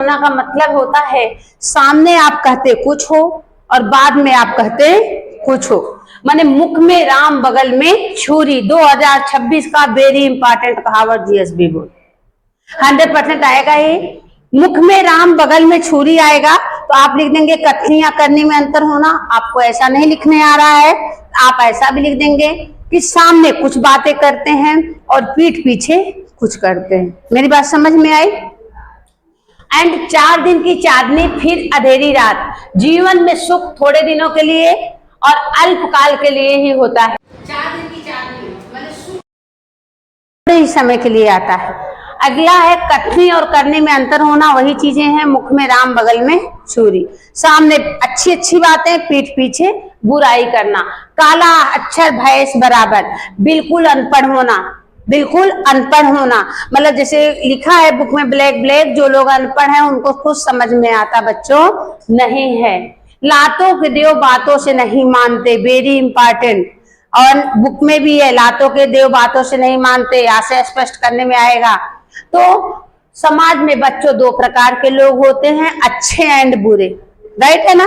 होना का मतलब होता है सामने आप कहते कुछ हो और बाद में आप कहते कुछ हो। माने मुख में राम बगल में छुरी। 2026 का वेरी इंपॉर्टेंट कहावत जीएसबी बोर्ड 100% आएगा। ये मुख में राम बगल में छुरी आएगा तो आप लिख देंगे कथनी या करनी में अंतर होना। आपको ऐसा नहीं लिखने आ रहा है, आप ऐसा भी लिख देंगे कि सामने कुछ बातें करते हैं और पीठ पीछे कुछ करते हैं। मेरी बात समझ में आई? एंड 4 दिन की चांदनी फिर अंधेरी रात। जीवन में सुख थोड़े दिनों के लिए और अल्पकाल के लिए ही होता है। 4 दिन की चांदनी मतलब सुख थोड़े ही समय के लिए आता है। अगला है कथनी और करने में अंतर होना। वही चीजें हैं, मुख में राम बगल में छुरी, सामने अच्छी अच्छी बातें, पीठ पीछे बुराई करना। काला अक्षर भैंस बराबर, बिल्कुल अनपढ़ होना। बिल्कुल अनपढ़ होना मतलब जैसे लिखा है बुक में ब्लैक ब्लैक, जो लोग अनपढ़ हैं उनको कुछ समझ में आता बच्चों नहीं है। लातों के देव बातों से नहीं मानते, वेरी इंपॉर्टेंट। और बुक में भी है, लातों के देव बातों से नहीं मानते, यहाँ से स्पष्ट करने में आएगा। तो समाज में बच्चों 2 प्रकार के लोग होते हैं, अच्छे एंड बुरे, राइट है ना।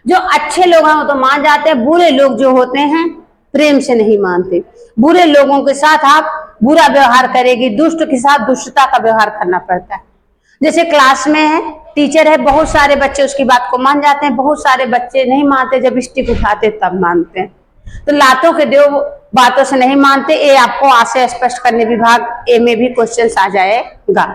जो अच्छे लोग हैं वो तो मान जाते हैं, बुरे लोग जो होते हैं प्रेम से नहीं मानते। बुरे लोगों के साथ आप बुरा व्यवहार करेगी, दुष्ट के साथ दुष्टता का व्यवहार करना पड़ता है। जैसे क्लास में है, टीचर है, बहुत सारे बच्चे उसकी बात को मान जाते हैं, बहुत सारे बच्चे नहीं मानते, जब स्टिक उठाते तब मानते हैं। तो लातों के देव बातों से नहीं मानते, ये आपको आज से स्पष्ट करने विभाग ए में भी क्वेश्चन आ जाएगा।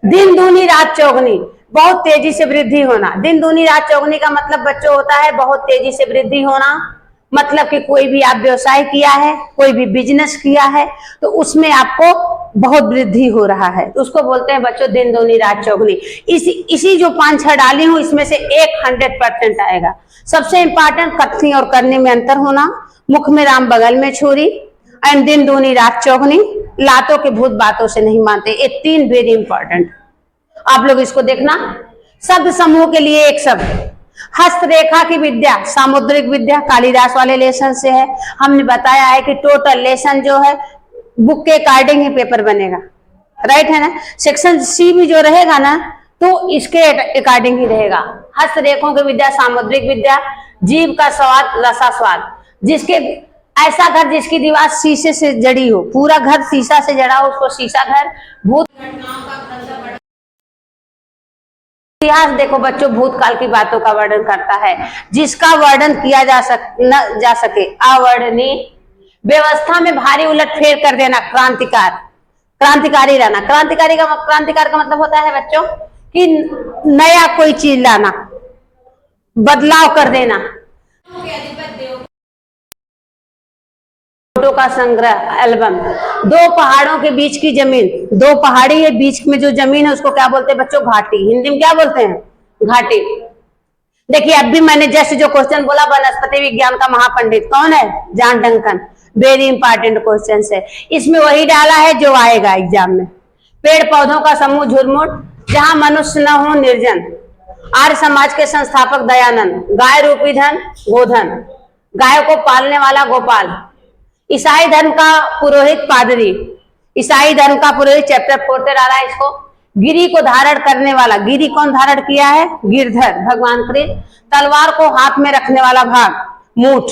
दिन दूनी रात चौगनी, बहुत तेजी से वृद्धि होना। दिन दूनी रात चौगनी का मतलब बच्चों होता है बहुत तेजी से वृद्धि होना। मतलब कि कोई भी आप व्यवसाय किया है, कोई भी बिजनेस किया है तो उसमें आपको बहुत वृद्धि हो रहा है, तो उसको बोलते हैं बच्चों दिन दूनी रात चौगनी। इसी जो 5-6 डाली हूं इसमें से एक 100% आएगा। सबसे इंपॉर्टेंट कथनी और करने में अंतर होना, मुख में राम बगल में छुरी, एंड दिन दूनी रात चौगनी, लातों के भूत बातों से नहीं मानते। ये 3 वेरी इंपॉर्टेंट, आप लोग इसको देखना। शब्द समूह के लिए एक शब्द, हस्तरेखा की विद्या, सामुद्रिक विद्या, कालिदास वाले लेसन से है। हमने बताया है कि टोटल लेसन जो है बुक के अकॉर्डिंग ही पेपर बनेगा, राइट है ना। सेक्शन सी भी जो रहेगा ना तो इसके अकॉर्डिंग ही रहेगा। हस्तरेखों की विद्या, सामुद्रिक विद्या, जीव का स्वाद रसास्वाद, जिसके ऐसा घर जिसकी दीवार शीशे से जड़ी हो, पूरा घर शीशा से जड़ा हो उसको शीशा घर। भूत घटनाओं का इतिहास देखो बच्चों, भूतकाल की बातों का वर्णन करता है, जिसका वर्णन किया जा सके अवर्णनीय। व्यवस्था में भारी उलटफेर कर देना, क्रांतिकारी रहना। क्रांतिकार का मतलब होता है बच्चों कि नया कोई चीज लाना, बदलाव कर देना। फोटो का संग्रह एल्बम। 2 पहाड़ों के बीच की जमीन, 2 पहाड़ी है, बीच में जो जमीन है उसको क्या बोलते हैं बच्चों? घाटी। हिंदी में क्या बोलते हैं? घाटी। देखिए अब भी मैंने जस्ट जो क्वेश्चन बोला, वनस्पति विज्ञान का महापंडित कौन है? John Duncan. Very important question है, इसमें वही डाला है जो आएगा एग्जाम में। पेड़ पौधों का समूह झुरमुट, जहां मनुष्य न हो निर्जन। आर्य समाज के संस्थापक दयानंद। गाय रूपी धन गोधन, गाय को पालने वाला गोपाल। ईसाई धर्म का पुरोहित पादरी, ईसाई धर्म का पुरोहित चैप्टर 4 से डाला है इसको। गिरी को धारण करने वाला, गिरी कौन धारण किया है? गिरधर भगवान कृष्ण। तलवार को हाथ में रखने वाला भाग मूठ,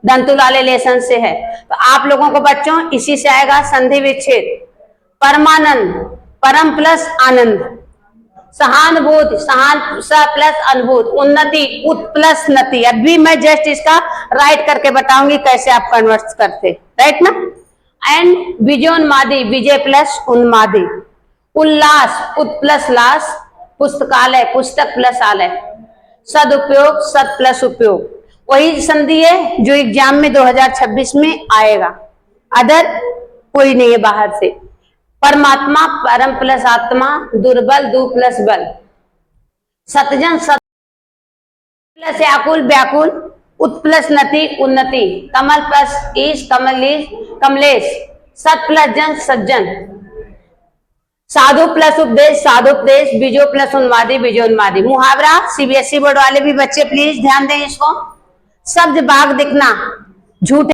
दंतुल वाले लेसन से है। तो आप लोगों को बच्चों इसी से आएगा संधि विच्छेद। परमानंद, परम प्लस आनंद। सहानुभूत, सहान स प्लस अनुभूत। उन्नति, उत प्लस नति। अभी मैं जस्ट इसका राइट करके बताऊंगी कैसे आप कन्वर्ट करते, राइट ना। And विजयोन्मादी, Vijay plus उन्मादी। उल्लास, उत प्लस लास। पुस्तकालय, पुस्तक प्लस आलय। सदुपयोग, सद प्लस उपयोग। वही संधि है जो एग्जाम में 2026 में आएगा, अदर कोई नहीं है बाहर से। परमात्मा, परम प्लस आत्मा। दुर्बल, दु प्लस बल। सतजन, सत प्लस व्याकुल, व्याकुल। उत प्लस नति, उन्नति। कमल प्लस ईश, कमलेश। सत प्लस जन, सज्जन। साधु प्लस उपदेश, साधुपदेश। बीजो प्लस उन्मादी, बीजोन्मादी। मुहावरा, सीबीएसई बोर्ड वाले भी बच्चे प्लीज ध्यान दें इसको। शब्द बाग दिखना, झूठे